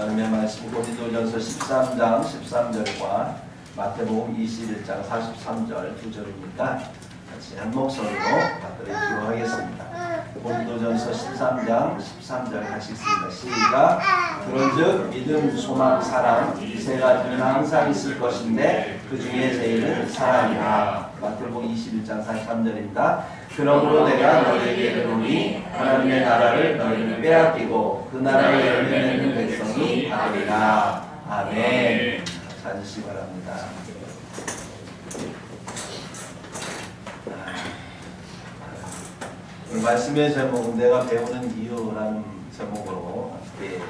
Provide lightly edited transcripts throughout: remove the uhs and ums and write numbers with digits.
하나님의 말씀 고린도전서 13장 13절과 마태복음 21장 43절 두 절입니다. 같이 한 목소리로 받들어 기도하겠습니다. 고린도전서 13장 13절 같이 읽습니다. 시작. 그런즉 믿음, 소망, 사랑 이 세 가지는 항상 있을 것인데 그 중에 제일은 사랑이라. 마태복음 21장 43절입니다. 그러므로 내가 너희에게 이르노니 하나님의 나라를 너희는 빼앗기고 그 나라를 열매내는 백성이 되리라. 아멘. 찾으시기 바랍니다. 말씀의 제목은 내가 배우는 이유라는 제목으로 함께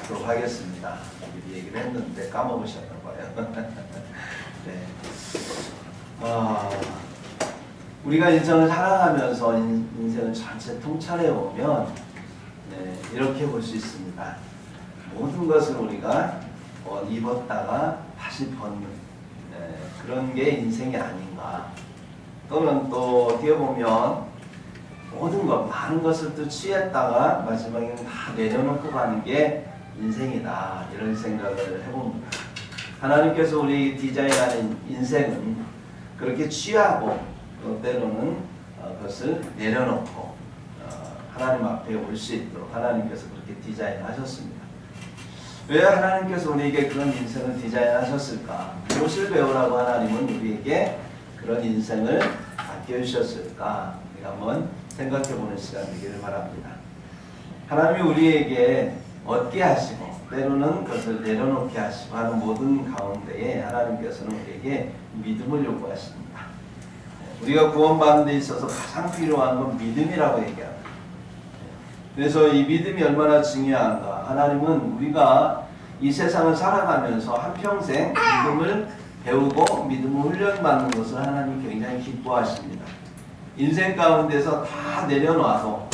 하도록 하겠습니다. 미리 얘기를 했는데 까먹으셨나 봐요. 네. 우리가 인생을 살아가면서 인생을 전체 통찰해 보면 이렇게 볼 수 있습니다. 모든 것을 우리가 입었다가 다시 벗는 그런 게 인생이 아닌가. 또는 또 어떻게 보면 모든 것, 많은 것을 또 취했다가 마지막에는 다 내려놓고 가는 게 인생이다. 이런 생각을 해봅니다. 하나님께서 우리 디자인하는 인생은 그렇게 취하고 때로는 그것을 내려놓고 하나님 앞에 올 수 있도록 하나님께서 그렇게 디자인하셨습니다. 왜 하나님께서 우리에게 그런 인생을 디자인하셨을까? 무엇을 배우라고 하나님은 우리에게 그런 인생을 맡겨주셨을까? 우리가 한번 생각해보는 시간 되기를 바랍니다. 하나님이 우리에게 얻게 하시고 때로는 그것을 내려놓게 하시고 하는 모든 가운데에 하나님께서는 우리에게 믿음을 요구하십니다. 우리가 구원받는 데 있어서 가장 필요한 건 믿음이라고 얘기합니다. 그래서 이 믿음이 얼마나 중요한가. 하나님은 우리가 이 세상을 살아가면서 한평생 믿음을 배우고 믿음을 훈련받는 것을 하나님이 굉장히 기뻐하십니다. 인생 가운데서 다 내려놔도,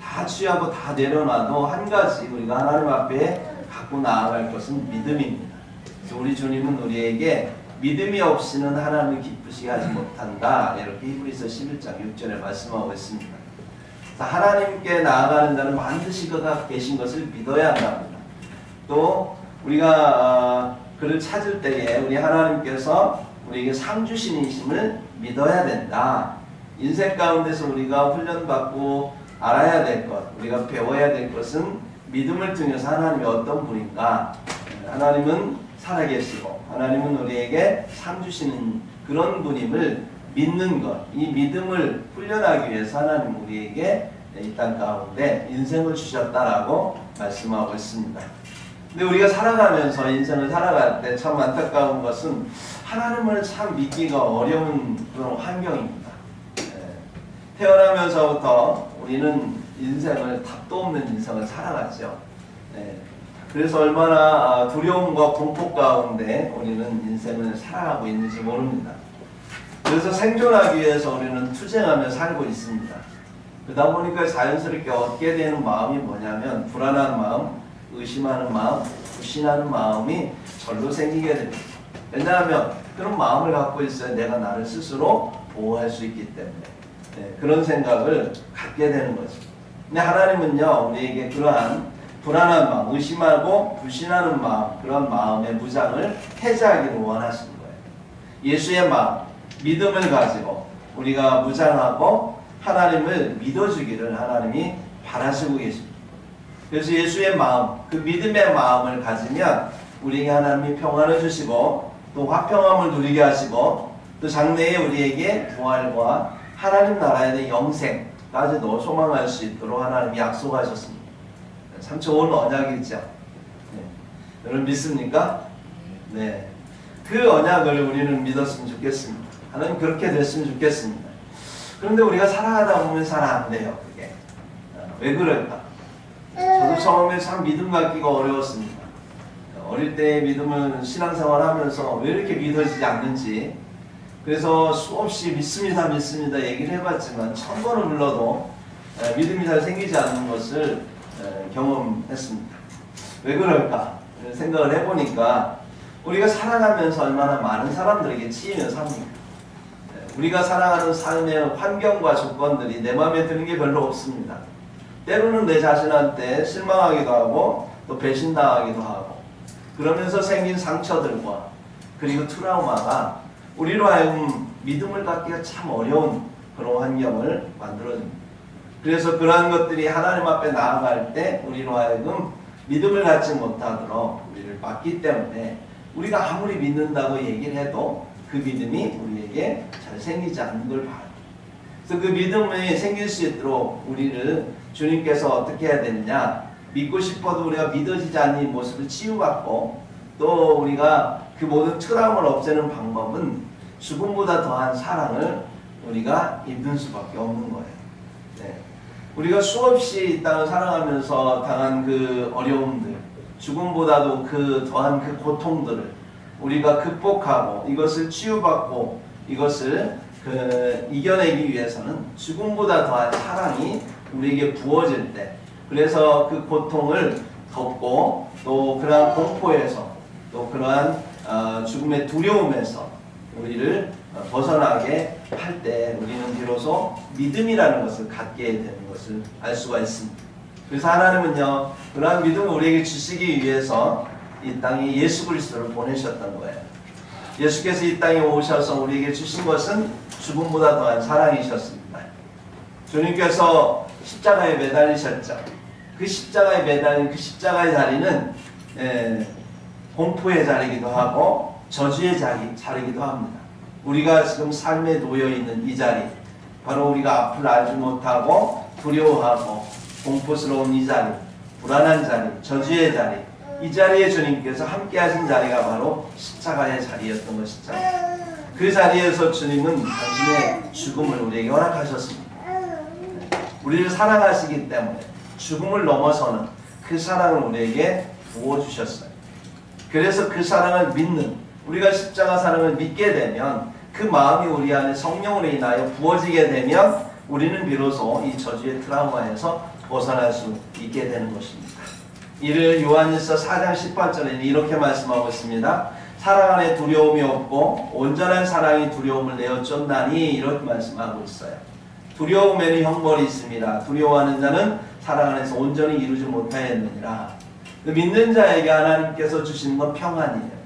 다 취하고 다 내려놔도 한 가지 우리가 하나님 앞에 갖고 나아갈 것은 믿음입니다. 그래서 우리 주님은 우리에게 믿음이 없이는 하나님을 기쁘시게 하지 못한다. 이렇게 히브리서 11장 6절에 말씀하고 있습니다. 하나님께 나아가는 자는 반드시 그가 계신 것을 믿어야 한답니다. 또 우리가 그를 찾을 때에 우리 하나님께서 우리에게 상 주신이심을 믿어야 된다. 인생 가운데서 우리가 훈련받고 알아야 될 것, 우리가 배워야 될 것은 믿음을 통해서 하나님이 어떤 분인가. 하나님은 살아계시고 하나님은 우리에게 상 주시는 그런 분임을 믿는 것, 이 믿음을 훈련하기 위해서 하나님 우리에게 이 땅 가운데 인생을 주셨다라고 말씀하고 있습니다. 근데 우리가 살아가면서 인생을 살아갈 때 참 안타까운 것은 하나님을 참 믿기가 어려운 그런 환경입니다. 태어나면서부터 우리는 인생을 답도 없는 인생을 살아가죠. 그래서 얼마나 두려움과 공포 가운데 우리는 인생을 살아가고 있는지 모릅니다. 그래서 생존하기 위해서 우리는 투쟁하며 살고 있습니다. 그러다 보니까 자연스럽게 얻게 되는 마음이 뭐냐면 불안한 마음, 의심하는 마음, 불신하는 마음이 절로 생기게 됩니다. 왜냐하면 그런 마음을 갖고 있어야 내가 나를 스스로 보호할 수 있기 때문에 그런 생각을 갖게 되는 거죠. 근데 하나님은요 우리에게 그러한 불안한 마음, 의심하고 불신하는 마음, 그런 마음의 무장을 해제하기를 원하시는 거예요. 예수의 마음, 믿음을 가지고 우리가 무장하고 하나님을 믿어주기를 하나님이 바라시고 계십니다. 그래서 예수의 마음, 그 믿음의 마음을 가지면 우리에게 하나님이 평안을 주시고 또 화평함을 누리게 하시고 또 장래에 우리에게 부활과 하나님 나라에 대한 영생까지도 소망할 수 있도록 하나님이 약속하셨습니다. 참 좋은 언약이죠. 여러분 믿습니까? 네. 그 언약을 우리는 믿었으면 좋겠습니다. 하나님 그렇게 됐으면 좋겠습니다. 그런데 우리가 살아가다 보면 잘 안 돼요. 그게. 왜 그럴까? 저도 처음에 참 믿음 갖기가 어려웠습니다. 어릴 때 믿음을 신앙생활 하면서 왜 이렇게 믿어지지 않는지 그래서 수없이 믿습니다 얘기를 해봤지만 1000번을 불러도 믿음이 잘 생기지 않는 것을 경험했습니다. 왜 그럴까? 생각을 해보니까 우리가 살아가면서 얼마나 많은 사람들에게 치이며 삽니까? 우리가 살아가는 삶의 환경과 조건들이 내 마음에 드는 게 별로 없습니다. 때로는 내 자신한테 실망하기도 하고 또 배신당하기도 하고 그러면서 생긴 상처들과 그리고 트라우마가 우리로 하여금 믿음을 갖기가 참 어려운 그런 환경을 만들어줍니다. 그래서 그러한 것들이 하나님 앞에 나아갈 때 우리로 하여금 믿음을 갖지 못하도록 우리를 막기 때문에 우리가 아무리 믿는다고 얘기를 해도 그 믿음이 우리에게 잘 생기지 않는 걸 봐요. 그래서 그 믿음이 생길 수 있도록 우리를 주님께서 어떻게 해야 되느냐, 믿고 싶어도 우리가 믿어지지 않는 이 모습을 치유받고 또 우리가 그 모든 트라우마를 없애는 방법은 죽음보다 더한 사랑을 우리가 입는 수밖에 없는 거예요. 네. 우리가 수없이 이 땅을 살아가면서 당한 그 어려움들, 죽음보다도 그 더한 그 고통들을 우리가 극복하고 이것을 치유받고 이것을 이겨내기 위해서는 죽음보다 더한 사랑이 우리에게 부어질 때, 그래서 그 고통을 덮고 또 그러한 공포에서 또 그러한 죽음의 두려움에서 우리를 벗어나게 할 때 우리는 비로소 믿음이라는 것을 갖게 되는 것을 알 수가 있습니다. 그래서 하나님은요, 그러한 믿음을 우리에게 주시기 위해서 이 땅에 예수 그리스도를 보내셨던 거예요. 예수께서 이 땅에 오셔서 우리에게 주신 것은 죽음보다 더한 사랑이셨습니다. 주님께서 십자가에 매달리셨죠. 그 십자가에 매달린 그 십자가의 자리는 공포의 자리이기도 하고 저주의 자리이기도 합니다. 우리가 지금 삶에 놓여있는 이 자리, 바로 우리가 앞을 알지 못하고 두려워하고 공포스러운 이 자리, 불안한 자리, 저주의 자리, 이 자리에 주님께서 함께 하신 자리가 바로 십자가의 자리였던 것이죠. 그 자리에서 주님은 당신의 죽음을 우리에게 허락하셨습니다. 우리를 사랑하시기 때문에 죽음을 넘어서는 그 사랑을 우리에게 부어주셨어요. 그래서 그 사랑을 믿는, 우리가 십자가 사랑을 믿게 되면 그 마음이 우리 안에 성령으로 인하여 부어지게 되면 우리는 비로소 이 저주의 트라우마에서 벗어날 수 있게 되는 것입니다. 이를 요한일서 4장 18절에는 이렇게 말씀하고 있습니다. 사랑 안에 두려움이 없고 온전한 사랑이 두려움을 내어 쫓나니, 이렇게 말씀하고 있어요. 두려움에는 형벌이 있습니다. 두려워하는 자는 사랑 안에서 온전히 이루지 못하였느니라. 믿는 자에게 하나님께서 주시는 건 평안이에요.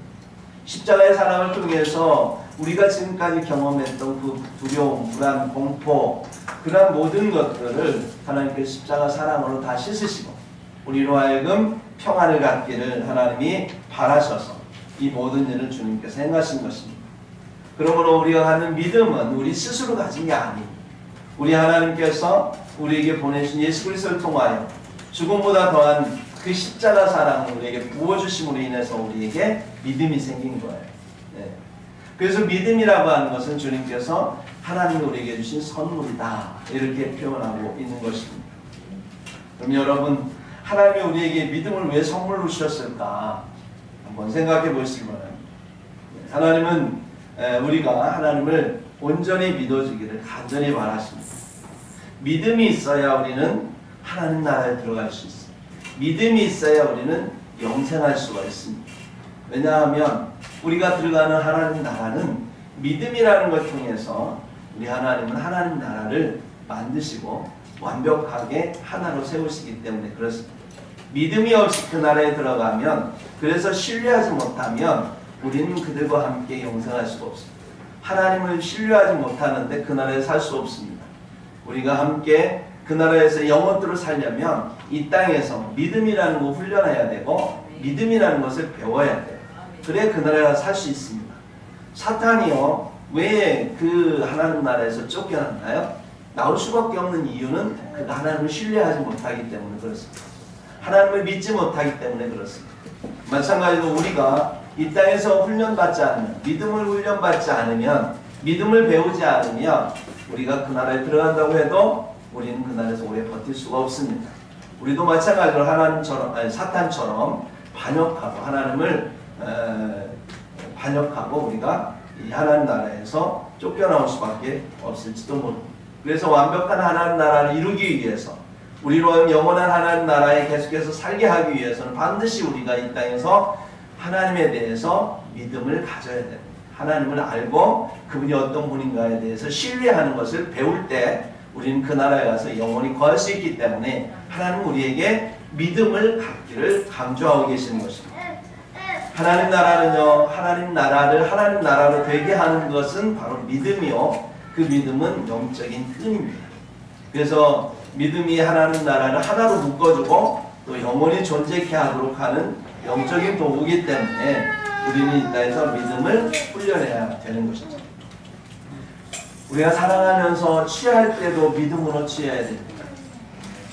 십자가의 사랑을 통해서 우리가 지금까지 경험했던 그 두려움, 불안, 공포, 그러한 모든 것들을 하나님께서 십자가 사랑으로 다 씻으시고 우리로 하여금 평안을 갖기를 하나님이 바라셔서 이 모든 일을 주님께서 행하신 것입니다. 그러므로 우리가 가는 믿음은 우리 스스로 가진 게 아닙니다. 우리 하나님께서 우리에게 보내신 예수 그리스도를 통하여 죽음보다 더한 그 십자가 사랑을 우리에게 부어주심으로 인해서 우리에게 믿음이 생긴 거예요. 네. 그래서 믿음이라고 하는 것은 주님께서 하나님이 우리에게 주신 선물이다, 이렇게 표현하고 있는 것입니다. 그럼 여러분, 하나님이 우리에게 믿음을 왜 선물로 주셨을까 한번 생각해 보시기 바랍니다. 하나님은 우리가 하나님을 온전히 믿어주기를 간절히 바라십니다. 믿음이 있어야 우리는 하나님 나라에 들어갈 수 있습니다. 믿음이 있어야 우리는 영생할 수가 있습니다. 왜냐하면 우리가 들어가는 하나님 나라는 믿음이라는 걸 통해서 우리 하나님은 하나님 나라를 만드시고 완벽하게 하나로 세우시기 때문에 그렇습니다. 믿음이 없이 그 나라에 들어가면, 그래서 신뢰하지 못하면 우리는 그들과 함께 영생할 수가 없습니다. 하나님을 신뢰하지 못하는데 그 나라에 살 수 없습니다. 우리가 함께 그 나라에서 영원토록 살려면 이 땅에서 믿음이라는 거 훈련해야 되고 믿음이라는 것을 배워야 돼요. 그래 그 나라에 살 수 있습니다. 사탄이요, 왜 그 하나님 나라에서 쫓겨났나요? 나올 수밖에 없는 이유는 그가 하나님을 신뢰하지 못하기 때문에 그렇습니다. 하나님을 믿지 못하기 때문에 그렇습니다. 마찬가지로 우리가 이 땅에서 훈련받지 않으면, 믿음을 훈련받지 않으면, 믿음을 배우지 않으면 우리가 그 나라에 들어간다고 해도 우리는 그 나라에서 오래 버틸 수가 없습니다. 우리도 마찬가지로 하나님처럼, 사탄처럼 반역하고 하나님을 반역하고 우리가 이 하나님 나라에서 쫓겨나올 수밖에 없을지도 모릅니다. 그래서 완벽한 하나님 나라를 이루기 위해서, 우리로 영원한 하나님 나라에 계속해서 살게 하기 위해서는 반드시 우리가 이 땅에서 하나님에 대해서 믿음을 가져야 됩니다. 하나님을 알고 그분이 어떤 분인가에 대해서 신뢰하는 것을 배울 때 우리는 그 나라에 가서 영원히 거할 수 있기 때문에 하나님은 우리에게 믿음을 갖기를 강조하고 계시는 것입니다. 하나님 나라는요, 하나님 나라로 되게 하는 것은 바로 믿음이요. 그 믿음은 영적인 끈입니다. 그래서 믿음이 하나님 나라를 하나로 묶어주고 또 영원히 존재케 하도록 하는 영적인 도구이기 때문에 우리는 이 땅에서 믿음을 훈련해야 되는 것이죠. 우리가 살아가면서 취할 때도 믿음으로 취해야 됩니다.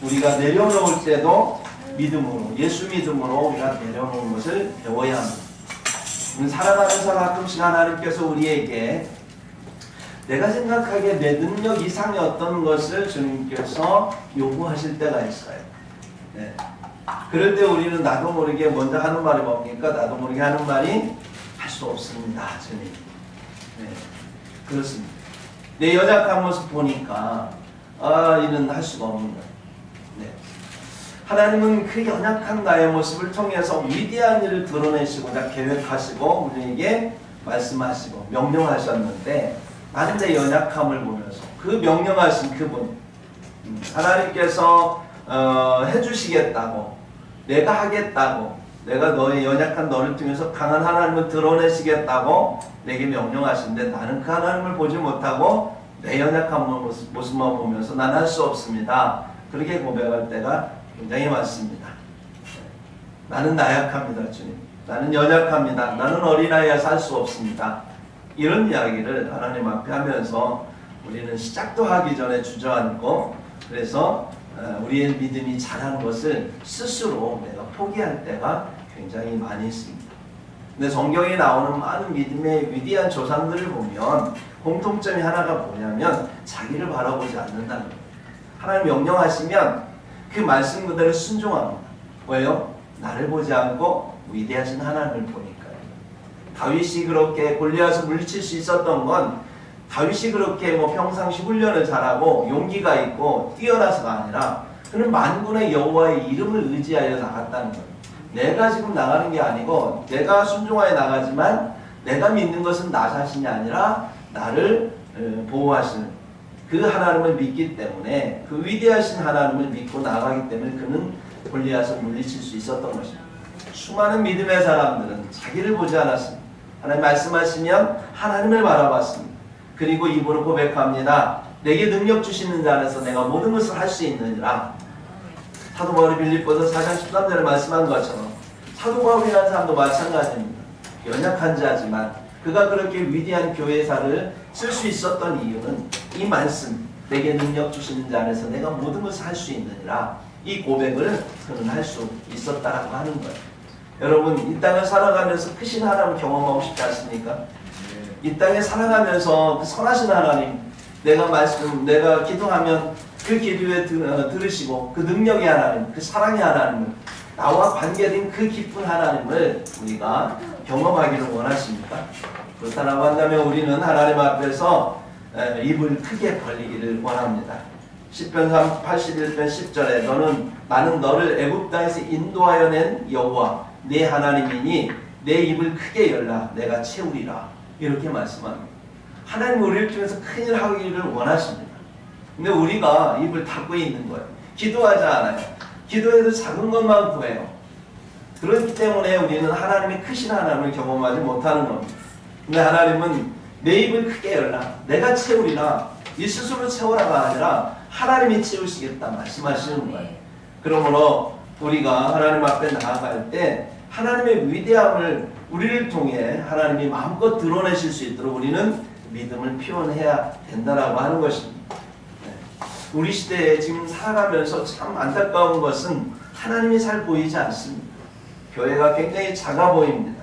우리가 내려놓을 때도 믿음으로, 예수 믿음으로 우리가 내려놓는 것을 배워야 합니다. 살아가면서 가끔씩 하나님께서 우리에게 내가 생각하기에 내 능력 이상의 어떤 것을 주님께서 요구하실 때가 있어요. 네. 그럴 때 우리는 나도 모르게 먼저 하는 말이 뭡니까? 나도 모르게 하는 말이 할 수 없습니다, 주님. 네. 그렇습니다. 내 연약한 모습 보니까 이는 할 수가 없는 거예요. 네. 하나님은 그 연약한 나의 모습을 통해서 위대한 일을 드러내시고자 계획하시고 우리에게 말씀하시고 명령하셨는데 나는 내 연약함을 보면서 그 명령하신 그분 하나님께서 해주시겠다고 내가 하겠다고 내가 너의 연약한 너를 통해서 강한 하나님을 드러내시겠다고 내게 명령하신데 나는 그 하나님을 보지 못하고 내 연약한 모습만 보면서 난 할 수 없습니다. 그렇게 고백할 때가 굉장히 많습니다. 나는 나약합니다, 주님. 나는 연약합니다. 나는 어린아이여서 할 수 없습니다. 이런 이야기를 하나님 앞에 하면서 우리는 시작도 하기 전에 주저앉고 그래서 우리의 믿음이 자라는 것을 스스로 내가 포기할 때가 굉장히 많이 있습니다. 근데 성경에 나오는 많은 믿음의 위대한 조상들을 보면 공통점이 하나가 뭐냐면 자기를 바라보지 않는다는 거예요. 하나님 명령하시면 그 말씀 그대로 순종합니다. 왜요? 나를 보지 않고 위대하신 하나님을 보니까요. 다윗이 그렇게 골리앗을 물리칠 수 있었던 건 다윗이 그렇게 평상시 훈련을 잘하고 용기가 있고 뛰어나서가 아니라 그는 만군의 여호와의 이름을 의지하여 나갔다는 거예요. 내가 지금 나가는 게 아니고 내가 순종하여 나가지만 내가 믿는 것은 나 자신이 아니라 나를 보호하시는 그 하나님을 믿기 때문에 그 위대하신 하나님을 믿고 나가기 때문에 그는 골리앗을 물리칠 수 있었던 것입니다. 수많은 믿음의 사람들은 자기를 보지 않았습니다. 하나님 말씀하시면 하나님을 바라봤습니다. 그리고 입으로 고백합니다. 내게 능력 주시는 자 안에서 내가 모든 것을 할 수 있느니라. 사도 바울이 빌립보서 4장 13절에 말씀한 것처럼 사도 바울이라는 사람도 마찬가지입니다. 연약한 자지만 그가 그렇게 위대한 교회사를 쓸 수 있었던 이유는 이 말씀 내게 능력 주시는 자 안에서 내가 모든 것을 할 수 있느니라 이 고백을 그는 할 수 있었다라고 하는 거예요. 여러분 이 땅을 살아가면서 크신 하나님을 경험하고 싶지 않습니까? 이 땅에 살아가면서 그 선하신 하나님 내가 기도하면 그 기도에 들으시고 그 능력의 하나님 그 사랑의 하나님을 나와 관계된 그 기쁜 하나님을 우리가 경험하기를 원하십니까? 그렇다고 한다면 우리는 하나님 앞에서 입을 크게 벌리기를 원합니다. 시편 81편 10절에 나는 너를 애굽 땅에서 인도하여 낸 여호와 내 하나님이니 내 입을 크게 열라 내가 채우리라 이렇게 말씀합니다. 하나님 우리를 통해서 큰일 하기를 원하십니다. 근데 우리가 입을 닫고 있는 거예요. 기도하지 않아요. 기도해도 작은 것만 구해요. 그렇기 때문에 우리는 하나님의 크신 하나님을 경험하지 못하는 겁니다. 근데 하나님은 내 입을 크게 열라 내가 채우리라 이 스스로 채우라가 아니라 하나님이 채우시겠다 말씀하시는 거예요. 그러므로 우리가 하나님 앞에 나아갈 때 하나님의 위대함을 우리를 통해 하나님이 마음껏 드러내실 수 있도록 우리는 믿음을 표현해야 된다라고 하는 것입니다. 우리 시대에 지금 살아가면서 참 안타까운 것은 하나님이 잘 보이지 않습니다. 교회가 굉장히 작아 보입니다.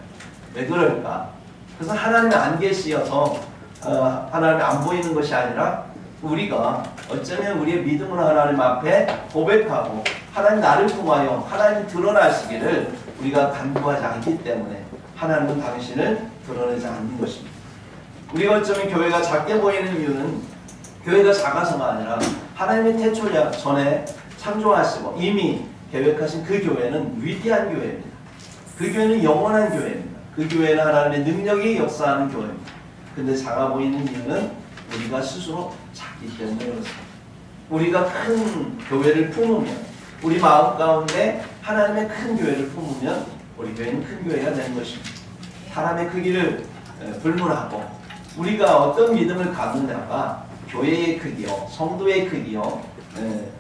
왜 그럴까? 그래서 하나님이 안 계시어서 하나님이 안 보이는 것이 아니라 우리가 어쩌면 우리의 믿음으로 하나님 앞에 고백하고 하나님 나를 통하여 하나님 드러나시기를 우리가 간구하지 않기 때문에 하나님은 당신을 드러내지 않는 것입니다. 우리가 어쩌면 교회가 작게 보이는 이유는 교회가 작아서가 아니라 하나님의 태초에 전에 창조하시고 이미 계획하신 그 교회는 위대한 교회입니다. 그 교회는 영원한 교회입니다. 그 교회는 하나님의 능력이 역사하는 교회입니다. 근데 작아 보이는 이유는 우리가 스스로 작기 때문에 그렇습니다. 우리가 큰 교회를 품으면 우리 마음 가운데 하나님의 큰 교회를 품으면 우리 교회는 큰 교회가 되는 것입니다. 사람의 크기를 불문하고 우리가 어떤 믿음을 갖느냐가 교회의 크기요, 성도의 크기요,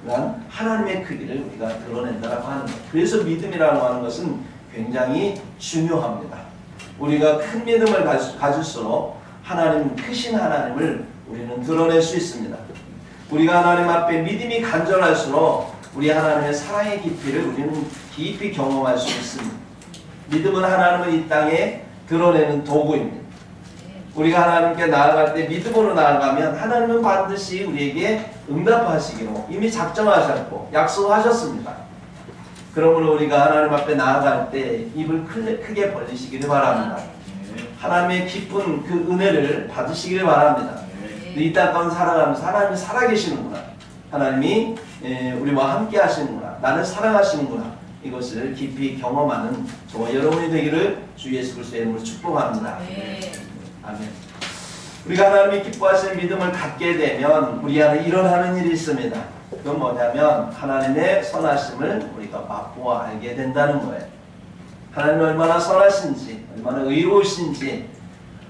그런 하나님의 크기를 우리가 드러낸다고 하는 것. 그래서 믿음이라고 하는 것은 굉장히 중요합니다. 우리가 큰 믿음을 가질수록 하나님, 크신 하나님을 우리는 드러낼 수 있습니다. 우리가 하나님 앞에 믿음이 간절할수록 우리 하나님의 사랑의 깊이를 우리는 깊이 경험할 수 있습니다. 믿음은 하나님을 이 땅에 드러내는 도구입니다. 우리가 하나님께 나아갈 때 믿음으로 나아가면 하나님은 반드시 우리에게 응답하시기로 이미 작정하셨고 약속하셨습니다. 그러므로 우리가 하나님 앞에 나아갈 때 입을 크게 벌리시기를 바랍니다. 하나님의 깊은 그 은혜를 받으시기를 바랍니다. 이 땅 가운데 살아가면서 하나님이 살아계시는구나. 하나님이 우리와 함께 하시는구나. 나를 사랑하시는구나. 이것을 깊이 경험하는 저와 여러분이 되기를 주 예수 그리스도의 이름으로 축복합니다. 아멘. 우리가 하나님이 기뻐하시는 믿음을 갖게 되면 우리 안에 일어나는 일이 있습니다. 그건 뭐냐면 하나님의 선하심을 우리가 맛보아 알게 된다는 거예요. 하나님이 얼마나 선하신지, 얼마나 의로우신지,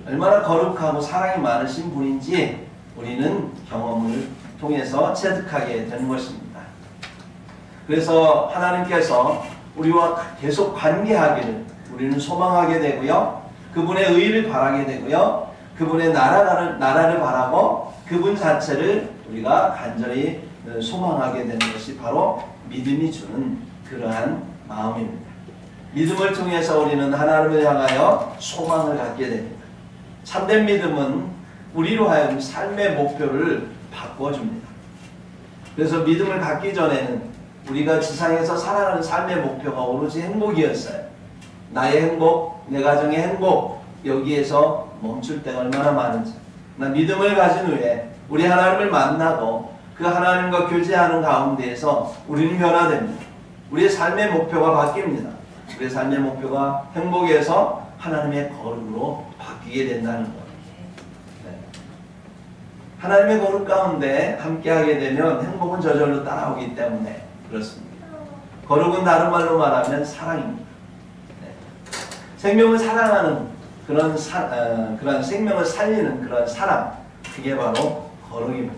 얼마나 거룩하고 사랑이 많으신 분인지 우리는 경험을 통해서 체득하게 되는 것입니다. 그래서 하나님께서 우리와 계속 관계하기를 우리는 소망하게 되고요. 그분의 의를 바라게 되고요. 그분의 나라를 바라고 그분 자체를 우리가 간절히 소망하게 되는 것이 바로 믿음이 주는 그러한 마음입니다. 믿음을 통해서 우리는 하나님을 향하여 소망을 갖게 됩니다. 참된 믿음은 우리로 하여금 삶의 목표를 바꿔줍니다. 그래서 믿음을 갖기 전에는 우리가 지상에서 살아가는 삶의 목표가 오로지 행복이었어요. 나의 행복, 내 가정의 행복, 여기에서 멈출 때가 얼마나 많은지. 나 믿음을 가진 후에 우리 하나님을 만나고 그 하나님과 교제하는 가운데에서 우리는 변화됩니다. 우리의 삶의 목표가 바뀝니다. 우리의 삶의 목표가 행복에서 하나님의 거룩으로 바뀌게 된다는 것. 네. 하나님의 거룩 가운데 함께하게 되면 행복은 저절로 따라오기 때문에 그렇습니다. 거룩은 다른 말로 말하면 사랑입니다. 네. 생명을 사랑하는 그런 생명을 살리는 그런 사랑, 그게 바로 거룩입니다.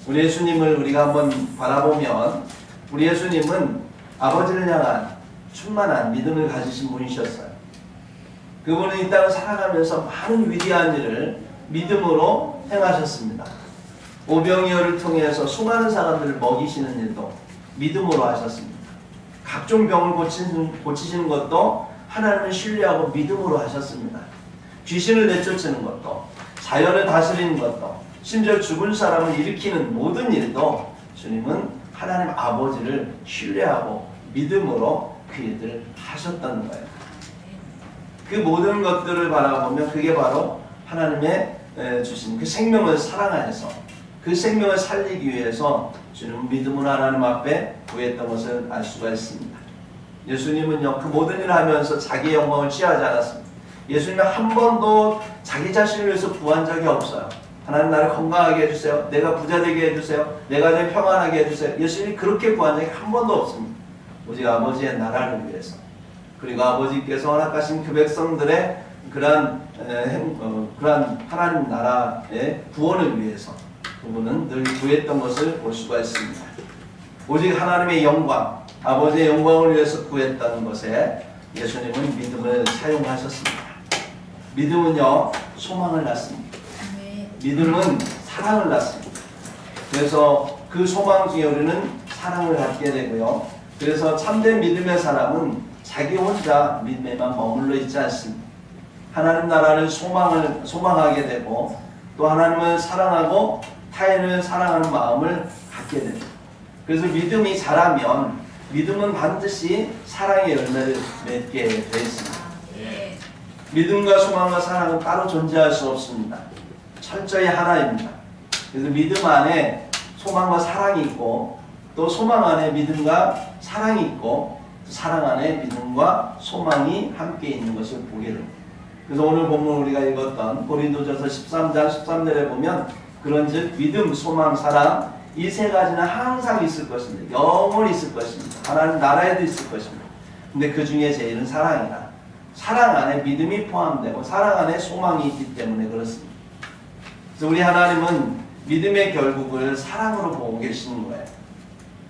우리 예수님을 우리가 한번 바라보면 우리 예수님은 아버지를 향한 충만한 믿음을 가지신 분이셨어요. 그분은 이 땅을 살아가면서 많은 위대한 일을 믿음으로 행하셨습니다. 오병이어를 통해서 수많은 사람들을 먹이시는 일도 믿음으로 하셨습니다. 각종 병을 고치시는 것도 하나님을 신뢰하고 믿음으로 하셨습니다. 귀신을 내쫓는 것도, 자연을 다스리는 것도, 심지어 죽은 사람을 일으키는 모든 일도 주님은 하나님 아버지를 신뢰하고 믿음으로 그 일들을 하셨다는 거예요. 그 모든 것들을 바라보면 그게 바로 하나님의 주신 그 생명을 사랑하여서 그 생명을 살리기 위해서 주님은 믿음으로 하나님 앞에 구했던 것을 알 수가 있습니다. 예수님은요, 그 모든 일을 하면서 자기의 영광을 취하지 않았습니다. 예수님은 한 번도 자기 자신을 위해서 구한 적이 없어요. 하나님 나를 건강하게 해주세요. 내가 부자 되게 해주세요. 내 가정이 평안하게 해주세요. 예수님이 그렇게 구한 적이 한 번도 없습니다. 오직 아버지의 나라를 위해서. 그리고 아버지께서 허락하신 그 백성들의 그러한 하나님 나라의 구원을 위해서 그분은 늘 구했던 것을 볼 수가 있습니다. 오직 하나님의 영광, 아버지의 영광을 위해서 구했다는 것에 예수님은 믿음을 사용하셨습니다. 믿음은요, 소망을 낳습니다. 믿음은 사랑을 낳습니다. 그래서 그 소망 중에 우리는 사랑을 갖게 되고요. 그래서 참된 믿음의 사람은 자기 혼자 믿음에만 머물러 있지 않습니다. 하나님 나라를 소망하게 되고 또 하나님을 사랑하고 타인을 사랑하는 마음을 갖게 됩니다. 그래서 믿음이 자라면 믿음은 반드시 사랑의 열매를 맺게 되어 있습니다. 믿음과 소망과 사랑은 따로 존재할 수 없습니다. 철저히 하나입니다. 그래서 믿음 안에 소망과 사랑이 있고 또 소망 안에 믿음과 사랑이 있고 사랑 안에 믿음과 소망이 함께 있는 것을 보게 됩니다. 그래서 오늘 본문 우리가 읽었던 고린도전서 13장 13절에 보면 그런즉 믿음, 소망, 사랑 이 세 가지는 항상 있을 것입니다. 영원히 있을 것입니다. 하나님 나라에도 있을 것입니다. 근데 그 중에 제일은 사랑이다. 사랑 안에 믿음이 포함되고 사랑 안에 소망이 있기 때문에 그렇습니다. 그래서 우리 하나님은 믿음의 결국을 사랑으로 보고 계시는 거예요.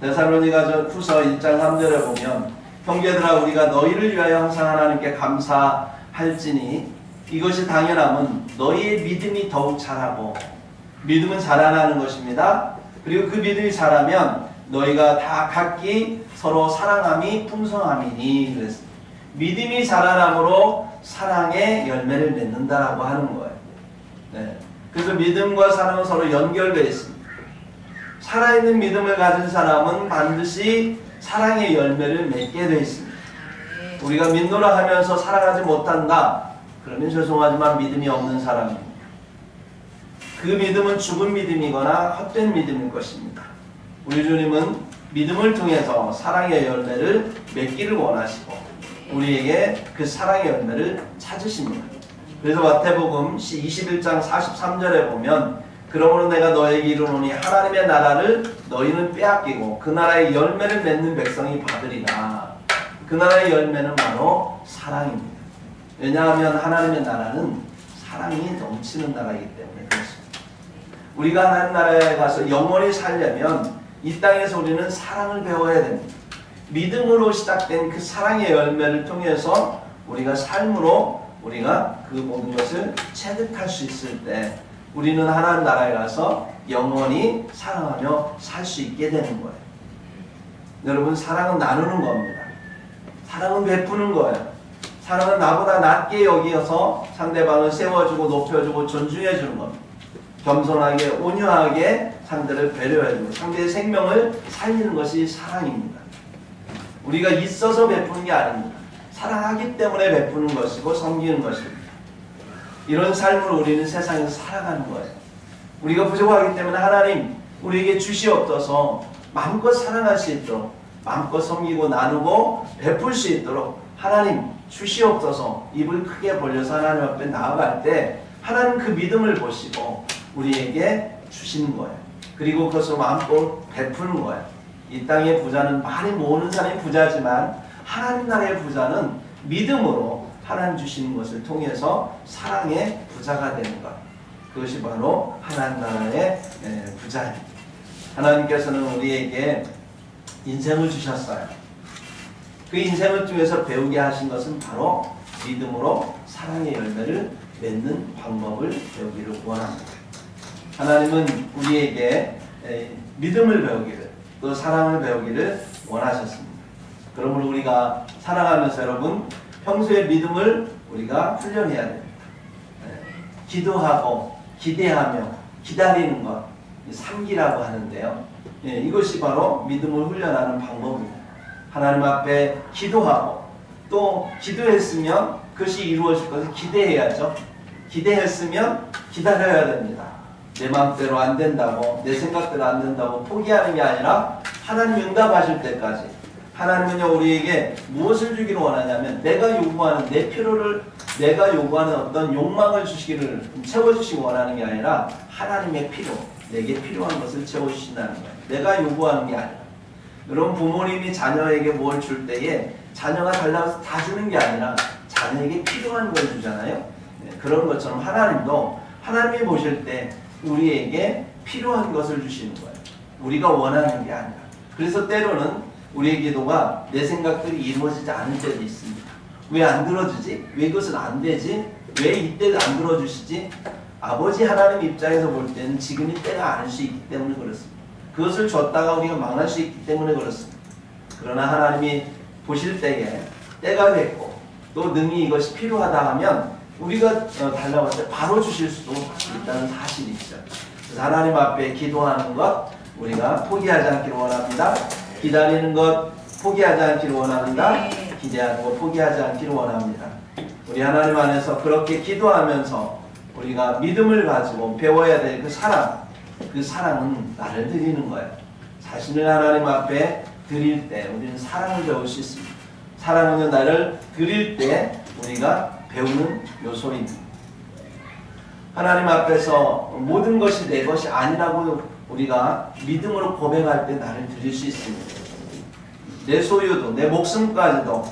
데살로니가 후서 1장 3절에 보면 형제들아 우리가 너희를 위하여 항상 하나님께 감사할지니 이것이 당연함은 너희의 믿음이 더욱 자라고 믿음은 자라나는 것입니다. 그리고 그 믿음이 자라면 너희가 다 각기 서로 사랑함이 풍성함이니 그랬습니다. 믿음이 자라남으로 사랑의 열매를 맺는다라고 하는 거예요. 네. 그래서 믿음과 사랑은 서로 연결되어 있습니다. 살아있는 믿음을 가진 사람은 반드시 사랑의 열매를 맺게 되어 있습니다. 우리가 믿노라 하면서 사랑하지 못한다. 그러면 죄송하지만 믿음이 없는 사람입니다. 그 믿음은 죽은 믿음이거나 헛된 믿음일 것입니다. 우리 주님은 믿음을 통해서 사랑의 열매를 맺기를 원하시고 우리에게 그 사랑의 열매를 찾으십니다. 그래서 마태복음 21장 43절에 보면 그러므로 내가 너에게 이르노니 하나님의 나라를 너희는 빼앗기고 그 나라의 열매를 맺는 백성이 받으리라. 그 나라의 열매는 바로 사랑입니다. 왜냐하면 하나님의 나라는 사랑이 넘치는 나라이기 때문에 그렇습니다. 우리가 하나님 나라에 가서 영원히 살려면 이 땅에서 우리는 사랑을 배워야 됩니다. 믿음으로 시작된 그 사랑의 열매를 통해서 우리가 삶으로 우리가 그 모든 것을 체득할 수 있을 때 우리는 하나님 나라에 가서 영원히 사랑하며 살 수 있게 되는 거예요. 여러분 사랑은 나누는 겁니다. 사랑은 베푸는 거예요. 사랑은 나보다 낮게 여기어서 상대방을 세워주고 높여주고 존중해주는 겁니다. 겸손하게 온유하게 상대를 배려해주고 상대의 생명을 살리는 것이 사랑입니다. 우리가 있어서 베푸는 게 아닙니다. 사랑하기 때문에 베푸는 것이고 섬기는 것입니다. 이런 삶으로 우리는 세상에서 살아가는 거예요. 우리가 부족하기 때문에 하나님 우리에게 주시옵소서 마음껏 사랑할 수 있도록 마음껏 섬기고 나누고 베풀 수 있도록 하나님 주시옵소서 입을 크게 벌려서 하나님 앞에 나아갈 때 하나님 그 믿음을 보시고 우리에게 주시는 거예요. 그리고 그것을 마음껏 베푸는 거예요. 이 땅의 부자는 많이 모으는 사람이 부자지만 하나님 나라의 부자는 믿음으로 하나님 주시는 것을 통해서 사랑의 부자가 되는 것. 그것이 바로 하나님 나라의 부자입니다. 하나님께서는 우리에게 인생을 주셨어요. 그 인생을 통해서 배우게 하신 것은 바로 믿음으로 사랑의 열매를 맺는 방법을 배우기를 원합니다. 하나님은 우리에게 믿음을 배우기를 또 사랑을 배우기를 원하셨습니다. 그러므로 우리가 살아가면서 여러분 평소에 믿음을 우리가 훈련해야 됩니다. 기도하고 기대하며 기다리는 것 삼기라고 하는데요. 이것이 바로 믿음을 훈련하는 방법입니다. 하나님 앞에 기도하고 또 기도했으면 그것이 이루어질 것을 기대해야죠. 기대했으면 기다려야 됩니다. 내 마음대로 안 된다고 내 생각대로 안 된다고 포기하는 게 아니라 하나님 응답하실 때까지 하나님은요 우리에게 무엇을 주기를 원하냐면 내가 요구하는 내 필요를 내가 요구하는 어떤 욕망을 주시기를 채워주시기 원하는 게 아니라 하나님의 필요 내게 필요한 것을 채워주신다는 거예요. 내가 요구하는 게 아니라 여러분 부모님이 자녀에게 뭘 줄 때에 자녀가 달라고 해서 다 주는 게 아니라 자녀에게 필요한 걸 주잖아요. 그런 것처럼 하나님도 하나님이 보실 때 우리에게 필요한 것을 주시는 거예요. 우리가 원하는 게 아니라. 그래서 때로는 우리의 기도가 내 생각들이 이루어지지 않을 때도 있습니다. 왜 안 들어주지? 왜 그것은 안 되지? 왜 이때 안 들어주시지? 아버지 하나님 입장에서 볼 때는 지금이 때가 아닐 수 있기 때문에 그렇습니다. 그것을 줬다가 우리가 망할 수 있기 때문에 그렇습니다. 그러나 하나님이 보실 때에 때가 됐고 또 능히 이것이 필요하다 하면 우리가 달라고 할 때 바로 주실 수도 있다는 사실이 있죠. 그래서 하나님 앞에 기도하는 것 우리가 포기하지 않기를 원합니다. 기다리는 것 포기하지 않기를 원합니다. 기대하는 것 포기하지 않기를 원합니다. 우리 하나님 안에서 그렇게 기도하면서 우리가 믿음을 가지고 배워야 될 그 사랑은 나를 드리는 거예요. 자신을 하나님 앞에 드릴 때 우리는 사랑을 배울 수 있습니다. 사랑은 나를 드릴 때 우리가 배우는 요소입니다. 하나님 앞에서 모든 것이 내 것이 아니라고 우리가 믿음으로 고백할 때 나를 드릴 수 있습니다. 내 소유도 내 목숨까지도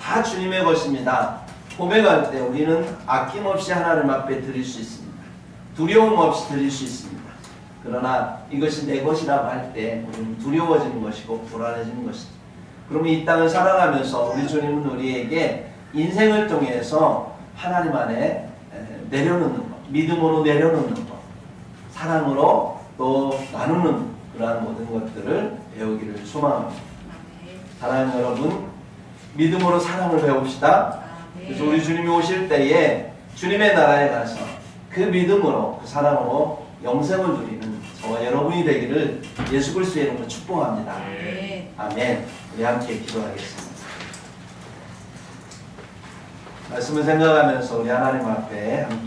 다 주님의 것입니다. 고백할 때 우리는 아낌없이 하나님 앞에 드릴 수 있습니다. 두려움 없이 드릴 수 있습니다. 그러나 이것이 내 것이라고 할 때 우리는 두려워지는 것이고 불안해지는 것이죠. 그러면 이 땅을 살아가면서 우리 주님은 우리에게 인생을 통해서 하나님 안에 내려놓는 것, 믿음으로 내려놓는 것, 사랑으로 또 나누는 그러한 모든 것들을 배우기를 소망합니다. 사랑하는 여러분, 믿음으로 사랑을 배웁시다. 그래서 우리 주님이 오실 때에 주님의 나라에 가서 그 믿음으로, 그 사랑으로 영생을 누리는 저와 여러분이 되기를 예수 그리스도의 이름으로 축복합니다. 아멘. 우리 함께 기도하겠습니다. 말씀을 생각하면서 우리 하나님 앞에 함께